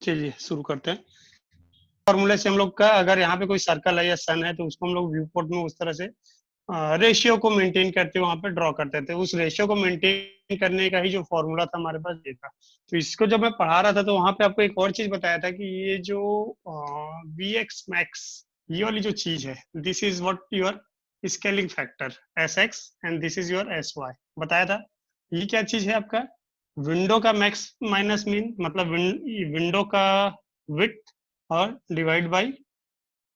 चलिए शुरू करते हैं। फॉर्मूले से हम लोग का, अगर यहाँ पे कोई सर्कल है या सन है तो उसको हम लोग व्यू पोर्ट में उस तरह से रेशियो को मेंटेन करते हुए वहां पे ड्रॉ करते थे। उस रेशियो को मेंटेन करने का ही जो फॉर्मूला था हमारे पास ये था। तो इसको जब मैं पढ़ा रहा था तो वहां पे आपको एक और चीज बताया था कि ये जो वी एक्स मैक्स, ये वाली जो चीज है, this is what your scaling factor S X and this is your S Y बताया था। ये क्या चीज है आपका? विंडो का मैक्स माइनस मीन, मतलब विंडो का विड्थ और डिवाइड बाई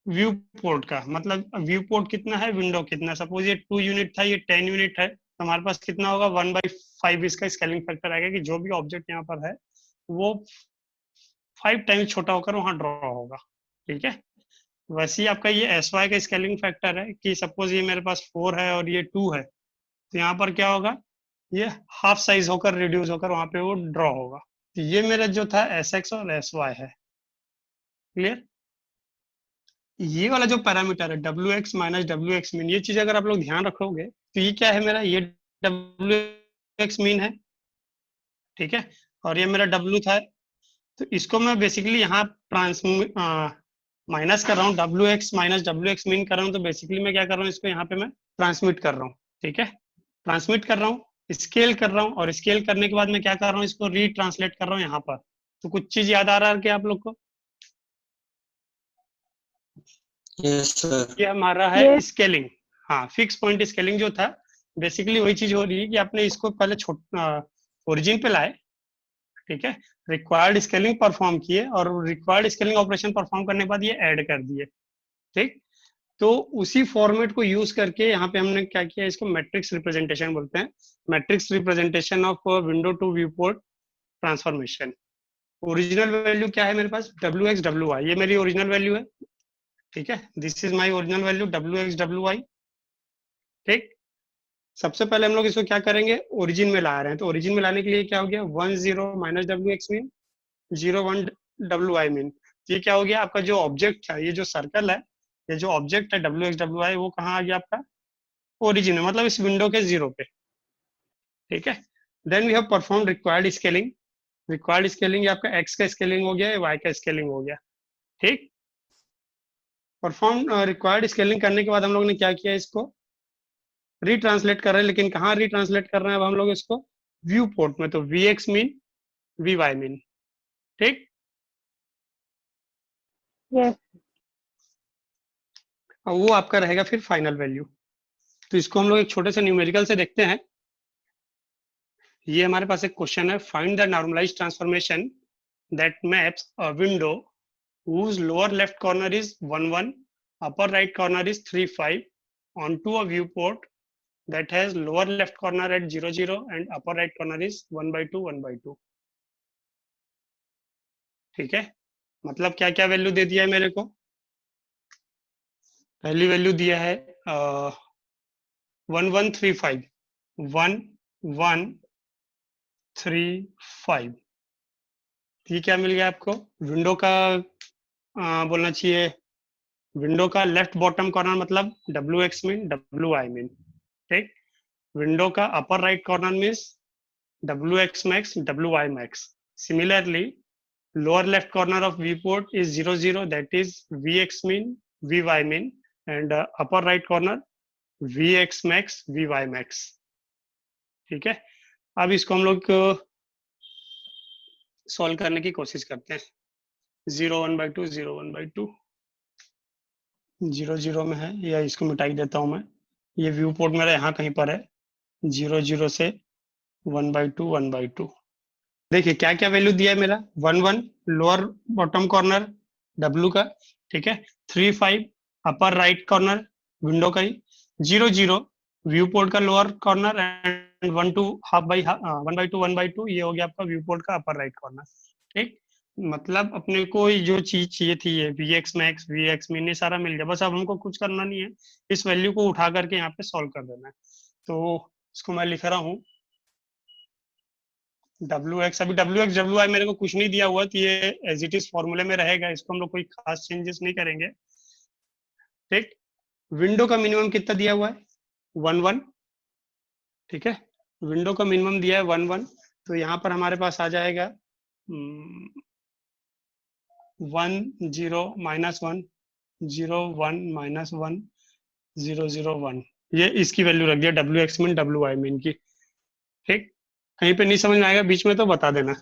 व्यू पोर्ट का, मतलब व्यू पोर्ट कितना है, विंडो कितना। सपोज ये 2 यूनिट था, ये 10 यूनिट है, तो हमारे पास कितना होगा 1/5 इसका स्केलिंग फैक्टर आएगा कि जो भी ऑब्जेक्ट यहाँ पर है वो 5 टाइम्स छोटा होकर वहां ड्रॉ होगा। ठीक है, वैसे ही आपका ये एस वाई का स्केलिंग फैक्टर है कि सपोज ये मेरे पास 4 है और ये 2 है, तो यहाँ पर क्या होगा, ये हाफ साइज होकर रिड्यूस होकर वहां पे वो ड्रॉ होगा। तो ये मेरा जो था एस एक्स और एस वाई है। क्लियर? ये वाला जो पैरामीटर है W x minus W X mean, ये चीज अगर आप लोग ध्यान रखोगे तो ये क्या है मेरा, ये डब्ल्यू एक्स मीन है। ठीक है, और ये मेरा डब्ल्यू था। तो इसको मैं बेसिकली यहाँ ट्रांस माइनस कर रहा हूँ, W x minus W X mean कर रहा हूँ। तो बेसिकली मैं क्या कर रहा हूँ, इसको यहाँ पे मैं ट्रांसमिट कर रहा हूँ। ठीक है, ट्रांसमिट कर रहा हूँ, स्केल कर रहा हूँ, और स्केल करने के बाद मैं क्या कर रहा हूँ, इसको रीट्रांसलेट कर रहा हूँ यहाँ पर। तो कुछ चीज याद आ रहा है क्या आप लोग को? Yes sir. ये हमारा है स्केलिंग। हाँ, फिक्स पॉइंट स्केलिंग जो था, बेसिकली वही चीज हो रही है कि आपने इसको पहले ओरिजिन पे लाए। ठीक है, रिक्वायर्ड स्केलिंग परफॉर्म किए और रिक्वायर्ड स्केलिंग ऑपरेशन परफॉर्म करने के बाद ये ऐड कर दिए। ठीक, तो उसी फॉर्मेट को यूज करके यहाँ पे हमने क्या किया, इसको मैट्रिक्स रिप्रेजेंटेशन बोलते हैं। Matrix representation of window to view port transformation. Original value क्या है मेरे पास, डब्ल्यू एक्स डब्ल्यू वाई, ये मेरी ओरिजिनल वैल्यू है। ठीक है, this is my original value W X W Y. ठीक, सबसे पहले हम लोग इसको क्या करेंगे, ओरिजिन में ला रहे हैं। तो ओरिजिन में लाने के लिए क्या हो गया, 10 minus W X mean, 01 W I mean. ये क्या हो गया आपका, जो ऑब्जेक्ट है, ये जो सर्कल है, ये जो ऑब्जेक्ट है डब्ल्यू एक्स डब्ल्यू आई, वो कहाँ आ गया आपका, ओरिजिन में, मतलब इस विंडो के 0 पे। ठीक है, then we have perform required scaling. Required scaling आपका एक्स का स्केलिंग हो गया, वाई का स्केलिंग हो गया। ठीक, परफॉर्म रिक्वायर्ड स्केलिंग करने के बाद हम लोग ने क्या किया, इसको रीट्रांसलेट कर रहे हैं। लेकिन कहाँ रीट्रांसलेट कर रहे हैं अब हम लोग इसको, व्यू पोर्ट में। तो V X min, V Y min. ठीक, यस। और वो आपका रहेगा फिर फाइनल वैल्यू। तो इसको हम लोग एक छोटे से न्यूमेरिकल से देखते हैं। ये हमारे पास एक क्वेश्चन है, find the normalised transformation that maps a window whose lower left corner is 1 1, upper right corner is 3 5 onto a viewport that has lower left corner at 0 0 and upper right corner is 1/2 1/2। ठीक है, मतलब क्या क्या value दे दिया है मेरे को, पहली वैल्यू दिया है 1 1 3 5, 1 1 3 5। ये क्या मिल गया आपको, विंडो का बोलना चाहिए, विंडो का लेफ्ट बॉटम कॉर्नर, मतलब W X mean W I mean. ठीक, विंडो का अपर right corner means W X max W I max. Similarly lower left corner of viewport is 0 0, that is vx mean vy mean, and upper right corner vx max vy max। ठीक है, अब इसको हम लोग solve करने की कोशिश करते हैं। 0 1/2 0 1/2 0 0 में है, या इसको मिटाई देता हूं मैं। ये व्यू पोर्ट मेरा यहाँ कहीं पर है, 0 0 से 1/2 1/2। देखिए क्या क्या वैल्यू दिया है मेरा, 1 1 लोअर बॉटम कॉर्नर डब्ल्यू का। ठीक है, 3 5 अपर राइट कॉर्नर विंडो का ही, 0 0 व्यू पोर्ट का लोअर कॉर्नर, एंड 1 2 1/2 1/2 ये हो गया आपका व्यू पोर्ट का अपर राइट कॉर्नर। ठीक, मतलब अपने को जो चीज चाहिए थी, ये V X max V X mean, ये सारा मिल गया। बस अब हमको कुछ करना नहीं है, इस वैल्यू को उठा करके यहाँ पे सॉल्व कर देना है। तो इसको मैं लिख रहा हूँ डब्ल्यू एक्स, अभी डब्ल्यू एक्स डब्ल्यू आई मेरे को कुछ नहीं दिया हुआ, तो ये एज इट इज फॉर्मूले में रहेगा, इसको हम लोग कोई खास चेंजेस नहीं करेंगे। ठीक, विंडो का मिनिमम कितना दिया हुआ है, 1 1। ठीक है, विंडो का मिनिमम दिया है 1 1, तो यहाँ पर हमारे पास आ जाएगा 1 0 -1 0 1 -1 0 0 1, ये इसकी वैल्यू रख दिया W X mean W Y mean की। ठीक, कहीं पे नहीं समझ में आएगा बीच में तो बता देना।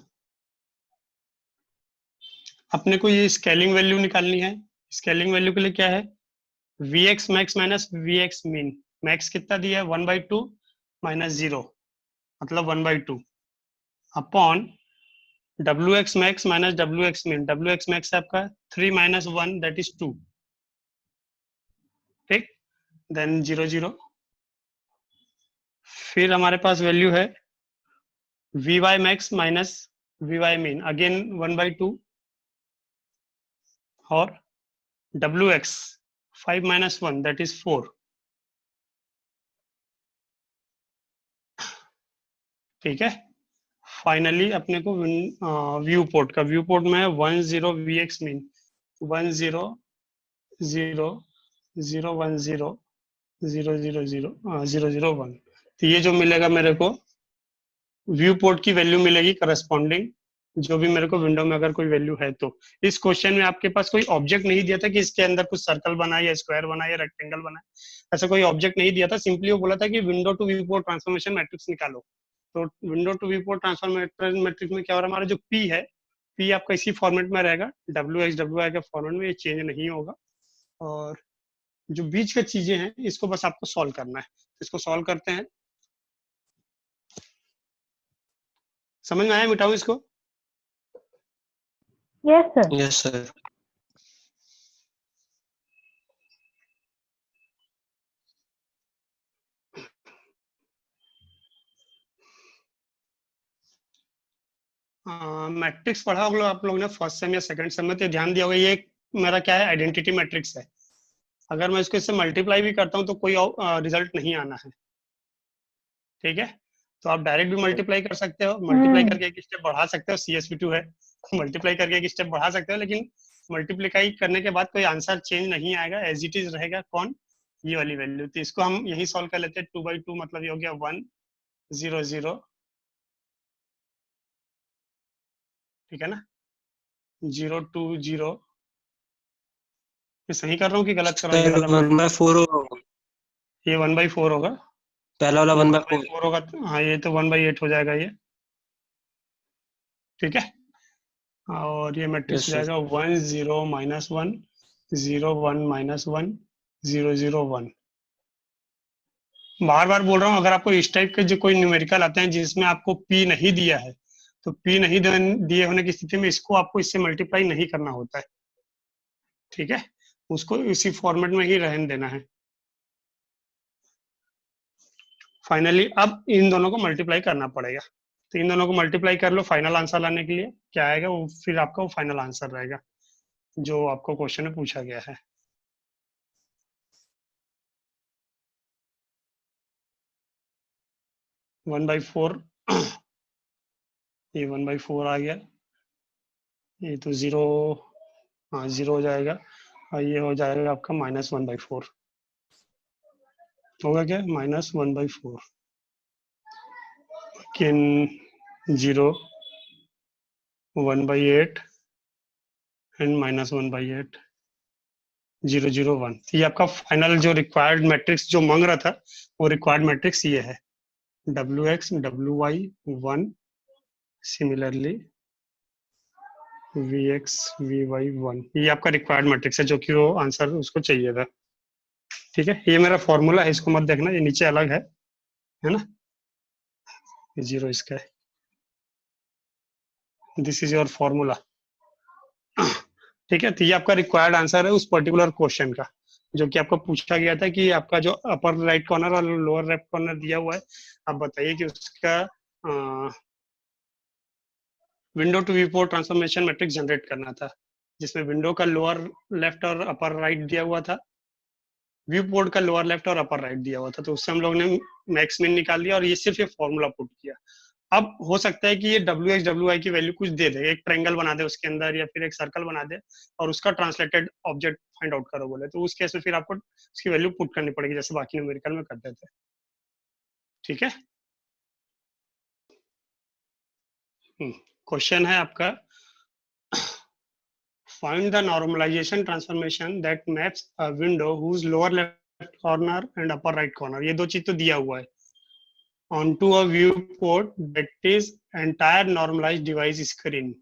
अपने को ये स्केलिंग वैल्यू निकालनी है। स्केलिंग वैल्यू के लिए क्या है, V X max minus V X mean. Max कितना दिया है 1/2 -0 मतलब 1/2 upon W X max minus W X mean. W X max है आपका 3 - 1 दैट इज 2। ठीक, देन 0 0। फिर हमारे पास वैल्यू है V Y max minus V Y mean, again 1/2 और डब्ल्यू एक्स 5 - 1 दैट इज 4। ठीक है, फाइनली अपने को व्यू पोर्ट का, व्यू पोर्ट में है 1 0 वी एक्स मीन 1 0 0 0 1 0 0 0 0 0 0 1। तो ये जो मिलेगा मेरे को व्यू पोर्ट की वैल्यू मिलेगी करस्पॉन्डिंग, जो भी मेरे को विंडो में अगर कोई वैल्यू है तो। इस क्वेश्चन में आपके पास कोई ऑब्जेक्ट नहीं दिया था कि इसके अंदर कुछ सर्कल बना या स्क्वायर बना या रेक्टेंगल बना, ऐसा कोई ऑब्जेक्ट नहीं दिया था। सिंपली वो बोला था कि window to view port transformation matrix निकालो। तो window to view port transformation matrix में क्या हो रहा है, हमारा जो पी है, पी आपका इसी फॉर्मेट में रहेगा, डब्ल्यू एक्स डब्ल्यू आई के फॉर्मेट में, ये चेंज नहीं होगा। और जो बीच की चीजें हैं इसको बस आपको सॉल्व करना है। इसको सॉल्व करते हैं, समझ में आया, मिटाऊं इसको? Yes sir. Yes sir. Matrix पढ़ा होगा आप लोग ने फर्स्ट सेम या सेकंड सेम में, तो ध्यान दिया होगा ये मेरा क्या है, आइडेंटिटी मैट्रिक्स है। अगर मैं इसको इससे मल्टीप्लाई भी करता हूँ तो कोई रिजल्ट नहीं आना है। ठीक है, तो आप डायरेक्ट भी मल्टीप्लाई कर सकते हो, मल्टीप्लाई करके एक स्टेप बढ़ा सकते हो, CSV2 है, मल्टीप्लाई करके एक स्टेप बढ़ा सकते हो, लेकिन मल्टीप्लाई करने के बाद कोई आंसर चेंज नहीं आएगा, एज इट इज रहेगा। कौन, ये वाली वैल्यू। तो इसको हम यही सॉल्व कर लेते हैं, 2/2 मतलब ये हो गया 1 0 0। ठीक है ना, 0 2 0। मैं सही कर रहा हूँ कि गलत कर रहा हूँ, ये सर वाला 1/4 होगा, ये 1/4 होगा, पहला वाला ये 1/4। 1/4 होगा। हाँ, ये तो 1/8 हो जाएगा ये। ठीक है, और ये मैट्रिक्स यस हो सर। जाएगा 1 0 -1 0 1 -1 0 0 1। बार बार बोल रहा हूँ, अगर आपको इस टाइप के जो कोई न्यूमेरिकल आते हैं जिसमें आपको पी नहीं दिया है, तो पी नहीं दिए होने की स्थिति में इसको आपको इससे मल्टीप्लाई नहीं करना होता है। ठीक है, उसको इसी फॉर्मेट में ही रहने देना है। फाइनली अब इन दोनों को मल्टीप्लाई करना पड़ेगा, तो इन दोनों को मल्टीप्लाई कर लो फाइनल आंसर लाने के लिए। क्या आएगा वो, फिर आपका वो फाइनल आंसर रहेगा जो आपको क्वेश्चन में पूछा गया है। वन बाई फोर, ये 1/4 आ गया, ये तो 0, हाँ 0 हो जाएगा, और ये हो जाएगा आपका -1/4। होगा क्या, -1/4 किन 0 1/8 एंड -1/8 0 0 1। ये आपका फाइनल जो रिक्वायर्ड मैट्रिक्स जो मांग रहा था, वो रिक्वायर्ड मैट्रिक्स ये है, W X W Y 1, similarly V X V Y 1। ये आपका रिक्वायर्ड मैट्रिक्स है जो कि वो आंसर उसको चाहिए था। ठीक है, ये मेरा फॉर्मूला है, इसको मत देखना, ये नीचे अलग है ना, 0 इसका है, दिस इज योर फॉर्मूला। ठीक है, तो ये आपका रिक्वायर्ड आंसर है उस पर्टिकुलर क्वेश्चन का, जो कि आपको पूछा गया था कि आपका जो अपर राइट कॉर्नर और लोअर लेफ्ट कॉर्नर दिया हुआ है, आप बताइए कि उसका window to view port transformation matrix generate करना था, जिसमें विंडो का लोअर लेफ्ट और अपर राइट दिया हुआ था, व्यू पोर्ट का लोअर लेफ्ट और अपर राइट दिया हुआ था। तो उससे हम लोग ने मैक्स मिन निकाल दिया और ये सिर्फ ये फॉर्मूला पुट किया। अब हो सकता है कि ये डब्ल्यू एक्स डब्ल्यू आई की वैल्यू कुछ दे दे, एक ट्रायंगल बना दे उसके अंदर या फिर एक सर्कल बना दे और उसका ट्रांसलेटेड ऑब्जेक्ट फाइंड आउट करो बोले, तो उस केस में फिर आपको उसकी वैल्यू पुट करनी पड़ेगी जैसे बाकी न्यूमेरिकल में करते थे। ठीक है, क्वेश्चन है आपका find the normalization transformation that maps a window whose lower left corner and upper right corner, ये दो चीज तो दिया हुआ है, onto a viewport that is entire normalized device screen.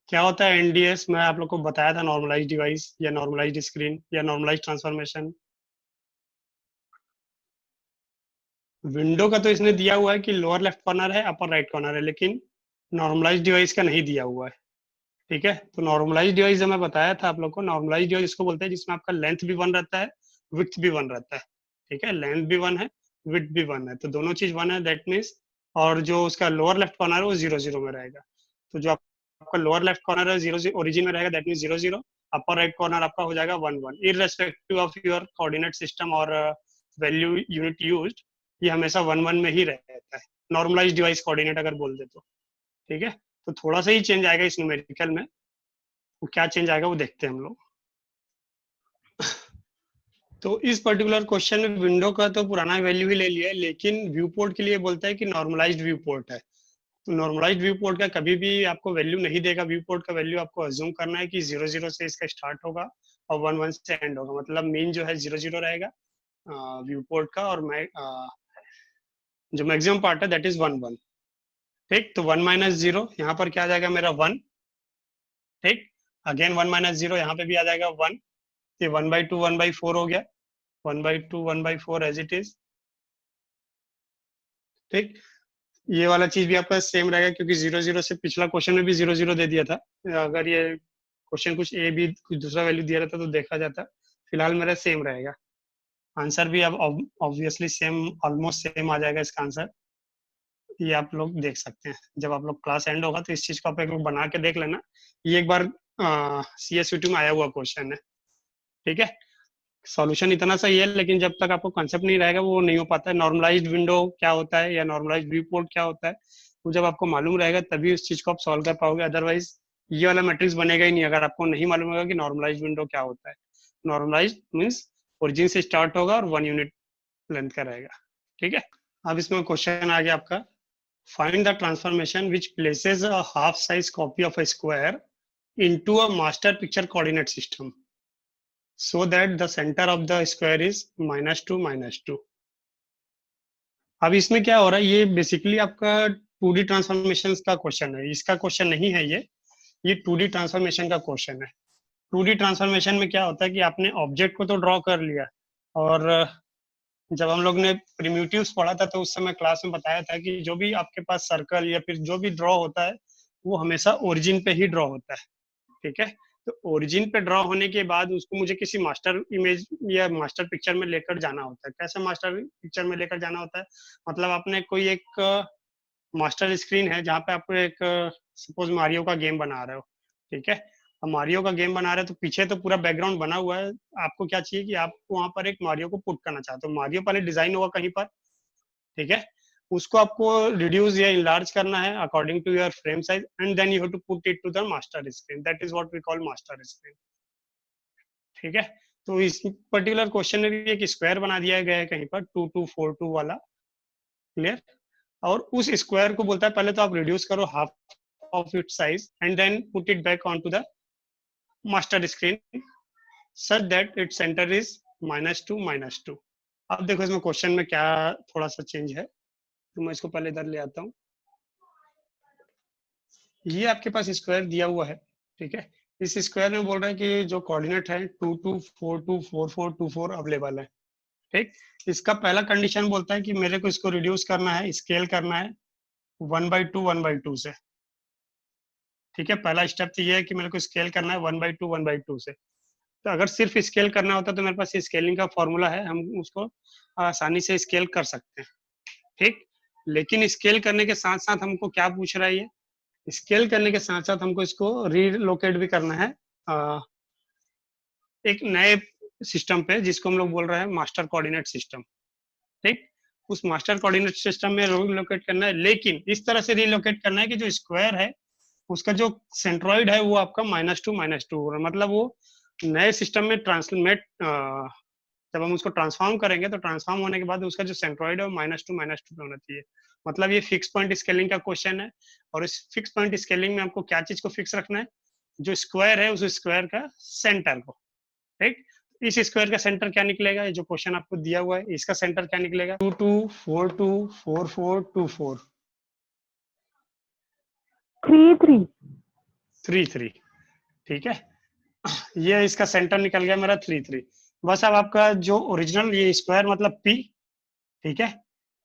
क्या होता है एनडीएस? मैं आप लोग को बताया था, नॉर्मलाइज डिवाइस या नॉर्मलाइज्ड स्क्रीन या नॉर्मलाइज ट्रांसफॉर्मेशन। विंडो का तो इसने दिया हुआ है कि लोअर लेफ्ट कॉर्नर है, अपर राइट कॉर्नर है, लेकिन नॉर्मलाइज डिवाइस का नहीं दिया हुआ है। ठीक है, तो नॉर्मलाइज डिवाइस जो मैं बताया था आप लोग को, नॉर्मलाइज डिवाइस इसको बोलते हैं जिसमें आपका लेंथ भी 1 रहता है, विड्थ भी 1 रहता है। ठीक है, लेंथ भी 1 है, विड्थ भी 1 है, तो दोनों चीज 1 है, दैट मीन्स। और जो उसका लोअर लेफ्ट कॉर्नर है वो 0 0 में रहेगा। तो जो आपका लोअर लेफ्ट कॉर्नर है 0 ओरिजिन में रहेगा, that means 0 0। Upper right corner आपका हो जाएगा 1 1, irrespective of your coordinate system और वैल्यू यूनिट यूज्ड, ये हमेशा 1 1 में ही रहता है, नॉर्मलाइज डिवाइस कोऑर्डिनेट अगर बोल दे तो। ठीक है, तो थोड़ा सा ही चेंज आएगा इस न्यूमेरिकल में, वो क्या चेंज आएगा वो देखते हैं हम लोग। तो इस पर्टिकुलर क्वेश्चन में विंडो का तो पुराना वैल्यू ही ले लिया है, लेकिन व्यू पोर्ट के लिए बोलता है कि नॉर्मलाइज्ड व्यू पोर्ट है। तो नॉर्मलाइज्ड व्यू पोर्ट का कभी भी आपको वैल्यू नहीं देगा, व्यू पोर्ट का वैल्यू आपको अज्यूम करना है कि 0 0 से इसका स्टार्ट होगा और 1 1 से एंड होगा, मतलब मीन जो है 0 0 रहेगा व्यू पोर्ट का, और जो मैक्सिमम पार्ट है दैट इज 1 1। ठीक, तो 1 - 0 यहाँ पर क्या आ जाएगा मेरा 1। ठीक, अगेन 1 - 0 यहाँ पे भी आ जाएगा 1, ये 1/2 1/4 हो गया, 1/2 1/4 एज इट इज। ठीक, ये वाला चीज भी आपका सेम रहेगा क्योंकि 0 0 से पिछला क्वेश्चन में भी 0 0 दे दिया था। अगर ये क्वेश्चन कुछ ए बी कुछ दूसरा वैल्यू दिया रहता तो देखा जाता, फिलहाल मेरा सेम रहेगा। आंसर भी अब ऑब्वियसली सेम, ऑलमोस्ट सेम आ जाएगा इसका आंसर, ये आप लोग देख सकते हैं। जब आप लोग क्लास एंड होगा तो इस चीज को आप एक बार बना के देख लेना, ये एक बार CSUT में आया हुआ क्वेश्चन है। ठीक है, सॉल्यूशन इतना सही है, लेकिन जब तक आपको कंसेप्ट नहीं रहेगा वो नहीं हो पाता है। नॉर्मलाइज्ड विंडो क्या होता है या नॉर्मलाइज्ड व्यू पोर्ट क्या होता है, वो जब आपको मालूम रहेगा तभी उस चीज को आप सॉल्व कर पाओगे, अदरवाइज ये वाला मैट्रिक्स बनेगा ही नहीं अगर आपको नहीं मालूम होगा कि नॉर्मलाइज्ड विंडो क्या होता है। नॉर्मलाइज्ड मीन्स ओरिजिन से स्टार्ट होगा और 1 यूनिट लेंथ का रहेगा। ठीक है, अब इसमें क्वेश्चन आ गया आपका, find the transformation which places a half size copy of a square into a master picture coordinate system so that the center of the square is -2 -2। अब इसमें क्या हो रहा है, ये बेसिकली आपका 2D ट्रांसफॉर्मेशन का क्वेश्चन है, इसका क्वेश्चन नहीं है ये 2D ट्रांसफॉर्मेशन का क्वेश्चन है। 2D ट्रांसफॉर्मेशन में क्या होता है कि आपने ऑब्जेक्ट को तो ड्रॉ कर लिया, और जब हम लोग ने प्रिमिटिव्स पढ़ा था तो उस समय क्लास में बताया था कि जो भी आपके पास सर्कल या फिर जो भी ड्रॉ होता है वो हमेशा ओरिजिन पे ही ड्रॉ होता है। ठीक है, तो ओरिजिन पे ड्रॉ होने के बाद उसको मुझे किसी मास्टर इमेज या मास्टर पिक्चर में लेकर जाना होता है। कैसे मास्टर पिक्चर में लेकर जाना होता है, मतलब आपने कोई एक मास्टर स्क्रीन है जहाँ पे आपको एक सपोज मारियो का गेम बना रहे हो। ठीक है, अब मारियो का गेम बना रहे हो तो पीछे तो पूरा बैकग्राउंड बना हुआ है, आपको क्या चाहिए कि आप वहाँ पर एक मारियो को पुट करना चाहते हो। मारियो पहले डिजाइन होगा कहीं पर, ठीक है, उसको आपको रिड्यूस या इनलार्ज करना है according to your frame size, and then you have to put it to the master screen, that is what we call master screen. ठीक है, तो इस पर्टिकुलर क्वेश्चन में भी एक स्क्वायर बना दिया गया है कहीं पर 2 2 4 2 वाला, क्लियर। और उस स्क्वायर को बोलता है पहले तो आप रिड्यूस करो half of it size and then put it back on to the master screen such that it centre is -2 -2। अब देखो इसमें क्वेश्चन में क्या थोड़ा सा चेंज है, तो मैं इसको पहले इधर ले आता हूँ। ये आपके पास स्क्वायर दिया हुआ है, ठीक है, इस स्क्वायर में बोल रहा है कि जो कोऑर्डिनेट है 2 2 4 2 4 4 2 4 अवेलेबल है। ठीक, इसका पहला कंडीशन बोलता है कि मेरे को इसको रिड्यूस करना है, स्केल करना है 1/2 1/2 से। ठीक है, पहला स्टेप तो ये है कि मेरे को स्केल करना है 1/2 1/2 से। तो अगर सिर्फ स्केल करना होता तो मेरे पास स्केलिंग का फॉर्मूला है, हम उसको आसानी से स्केल कर सकते हैं। ठीक, लेकिन स्केल करने के साथ साथ हमको क्या पूछ रहा है, ये स्केल करने के साथ साथ हमको इसको रीलोकेट भी करना है एक नए सिस्टम पे जिसको हम लोग बोल रहे हैं मास्टर कोऑर्डिनेट सिस्टम। ठीक, उस मास्टर कोऑर्डिनेट सिस्टम में रीलोकेट करना है, लेकिन इस तरह से रीलोकेट करना है कि जो स्क्वायर है उसका जो सेंट्रॉइड है वो आपका -2 -2, मतलब वो नए सिस्टम में ट्रांसलेट जब हम उसको ट्रांसफॉर्म करेंगे तो ट्रांसफॉर्म होने के बाद उसका जो सेंट्रॉइड है वो -2 -2 पे होना चाहिए। मतलब ये फिक्स पॉइंट स्केलिंग का क्वेश्चन है, और इस फिक्स पॉइंट स्केलिंग में आपको क्या चीज को फिक्स रखना है, जो स्क्वायर है उस स्क्वायर का सेंटर को, ठीक। इस स्क्वायर का सेंटर क्या निकलेगा, ये जो क्वेश्चन आपको दिया हुआ है इसका सेंटर क्या निकलेगा, 2 2 4 2 4 4 2 4 3 3 3 3, ठीक है। ये इसका सेंटर निकल गया मेरा 3 3। बस अब आपका जो ओरिजिनल ये स्क्वायर मतलब p, ठीक है,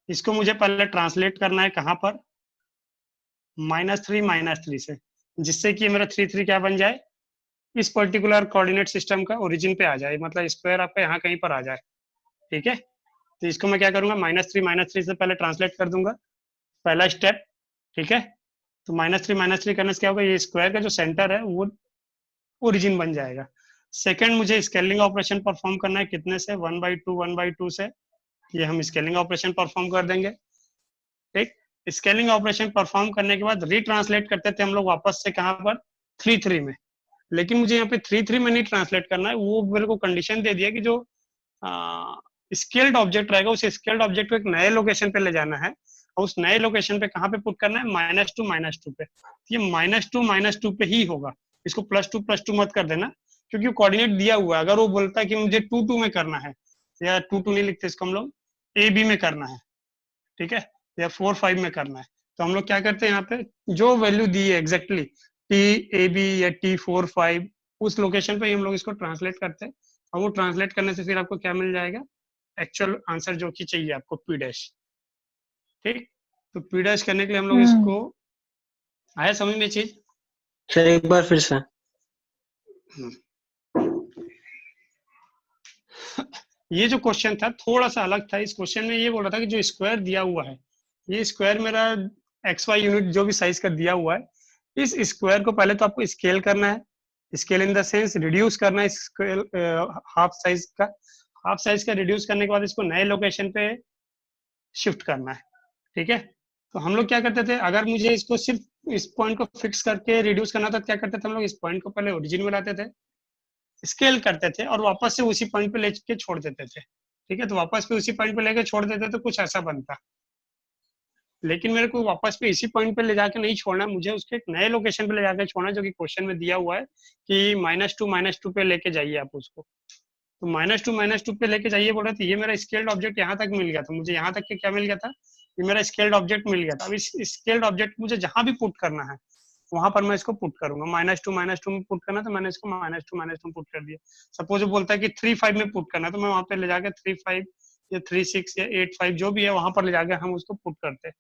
इसको मुझे पहले ट्रांसलेट करना है कहाँ पर, -3 से, जिससे कि मेरा 3 3 क्या बन जाए, इस पर्टिकुलर कोऑर्डिनेट सिस्टम का ओरिजिन पे आ जाए, मतलब स्क्वायर आपका यहाँ कहीं पर आ जाए, ठीक है। तो इसको मैं क्या करूंगा, -3 से पहले ट्रांसलेट कर दूंगा, पहला स्टेप, ठीक है। तो -3 करने से क्या होगा, ये स्क्वायर का जो सेंटर है वो ओरिजिन बन जाएगा। सेकंड, मुझे स्केलिंग ऑपरेशन परफॉर्म करना है, कितने से, 1/2 से, ये हम स्केलिंग ऑपरेशन परफॉर्म कर देंगे, ठीक। स्केलिंग ऑपरेशन परफॉर्म करने के बाद रिट्रांसलेट करते थे हम लोग वापस से कहाँ पर, 3 3 में। लेकिन मुझे यहाँ पे 3 3 में नहीं ट्रांसलेट करना है, वो मेरे को कंडीशन दे दिया कि जो स्केल्ड ऑब्जेक्ट रहेगा उस स्केल्ड ऑब्जेक्ट को एक नए लोकेशन पे ले जाना है, और उस नए लोकेशन पे कहाँ पे पुट करना है, -2 पे। ये -2 पे ही होगा, इसको +2 मत कर देना, क्योंकि कोऑर्डिनेट दिया हुआ है। अगर वो बोलता है कि मुझे 2 2 में करना है, या 2 2 नहीं लिखते इसको हम लोग, AB में करना है, ठीक है, या 4 5 में करना है, तो हम लोग क्या करते हैं, यहाँ पे जो वैल्यू दी है एग्जैक्टली TAB या T4 5, उस लोकेशन पे हम लोग इसको ट्रांसलेट करते हैं, और वो ट्रांसलेट करने से फिर आपको क्या मिल जाएगा, एक्चुअल आंसर जो कि चाहिए आपको, P', ठीक। तो P' करने के लिए हम लोग इसको, आया समझ में चीज? सर एक बार फिर से। ये जो क्वेश्चन था थोड़ा सा अलग था। इस क्वेश्चन में ये बोल रहा था कि जो स्क्वायर दिया हुआ है, ये स्क्वायर मेरा XY यूनिट जो भी साइज का दिया हुआ है, इस स्क्वायर को पहले तो आपको स्केल करना है, scale in the sense reduce करना है, स्केल हाफ साइज का रिड्यूस करने के बाद इसको नए लोकेशन पे शिफ्ट करना है, ठीक है। तो हम लोग क्या करते थे, अगर मुझे इसको सिर्फ इस पॉइंट को फिक्स करके रिड्यूस करना था, क्या करते थे हम लोग, इस पॉइंट को पहले ओरिजिन में लाते थे, स्केल करते थे, और वापस से उसी पॉइंट पे लेके छोड़ देते थे, ठीक है। तो वापस पे उसी पॉइंट पे लेके छोड़ देते तो कुछ ऐसा बनता, लेकिन मेरे को वापस पे इसी पॉइंट पे ले जाके नहीं छोड़ना, मुझे उसके एक नए लोकेशन पे ले जाके छोड़ना, जो कि क्वेश्चन में दिया हुआ है कि -2 पे लेके जाइए आप उसको। तो -2 पे लेके जाइए बोल रहे थे, ये मेरा स्केल्ड ऑब्जेक्ट यहाँ तक मिल गया था, मुझे यहाँ तक के क्या मिल गया था, ये मेरा स्केल्ड ऑब्जेक्ट मिल गया था। अब इस स्केल्ड ऑब्जेक्ट मुझे जहां भी पुट करना है वहां पर मैं इसको पुट करूंगा, -2 में पुट करना, तो मैंने इसको -2 में पुट कर दिया। सपोज वो बोलता है कि 3 5 में पुट करना, तो मैं वहां पे ले जाकर 3 5 या 3 6 या 8 5 जो भी है वहां पर ले जाकर हम उसको पुट करते हैं,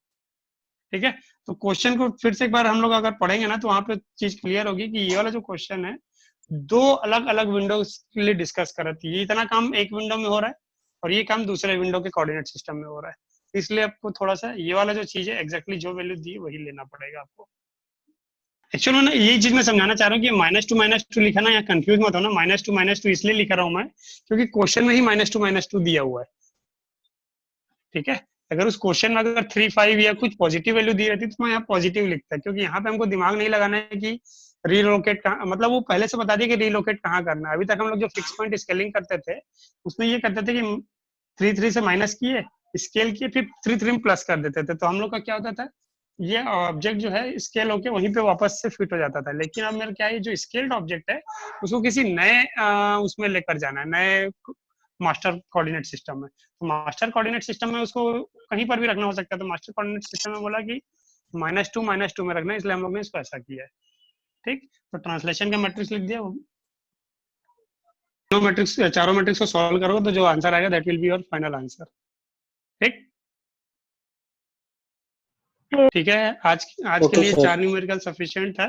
ठीक है। तो क्वेश्चन को फिर से एक बार हम लोग अगर पढ़ेंगे ना, तो वहां पे चीज क्लियर होगी कि ये वाला जो क्वेश्चन है, दो अलग अलग विंडोज के लिए डिस्कस कर रही थी। ये इतना काम एक विंडो में हो रहा है, और ये काम दूसरे विंडो के कोऑर्डिनेट सिस्टम में हो रहा है, इसलिए आपको थोड़ा सा ये वाला जो चीज है एग्जैक्टली जो वैल्यू दी वही लेना पड़ेगा आपको। एक्चुअली ना यही चीज मैं समझाना चाह रहा हूँ कि -2 लिखा ना, या कंफ्यूज मत होना, -2 इसलिए लिख रहा हूँ मैं क्योंकि क्वेश्चन में ही -2 दिया हुआ है, ठीक है। अगर उस क्वेश्चन में अगर 3 5 या कुछ पॉजिटिव वैल्यू दी रहती तो मैं यहाँ पॉजिटिव लिखता, क्योंकि यहाँ पे हमको दिमाग नहीं लगाना है कि रीलोकेट कहाँ, मतलब वो पहले से बता दिया कि रीलोकेट कहाँ करना है। अभी तक हम लोग जो फिक्स पॉइंट स्केलिंग करते थे उसमें ये करते थे कि 3 3 से माइनस किए, स्केल किए, फिर 3 3 में प्लस कर देते थे, तो हम लोग का क्या होता था, ये ऑब्जेक्ट जो है स्केल होके वहीं पे वापस से फिट हो जाता था। लेकिन अब मेरा क्या है, जो स्केल्ड ऑब्जेक्ट है उसको किसी नए उसमें लेकर जाना है, नए मास्टर कोऑर्डिनेट सिस्टम में। तो मास्टर कोऑर्डिनेट सिस्टम में उसको कहीं पर भी रखना हो सकता है, तो मास्टर कोऑर्डिनेट सिस्टम में बोला कि -2 में रखना है, इसलिए हम लोग ने इसको ऐसा किया है, ठीक। तो ट्रांसलेशन का मैट्रिक्स लिख दिया, चारों मैट्रिक्स को सॉल्व करोगे तो जो आंसर आएगा that will be your final answer, ठीक। ठीक है, आज के लिए 4 न्यूमेरिकल सफिशिएंट है।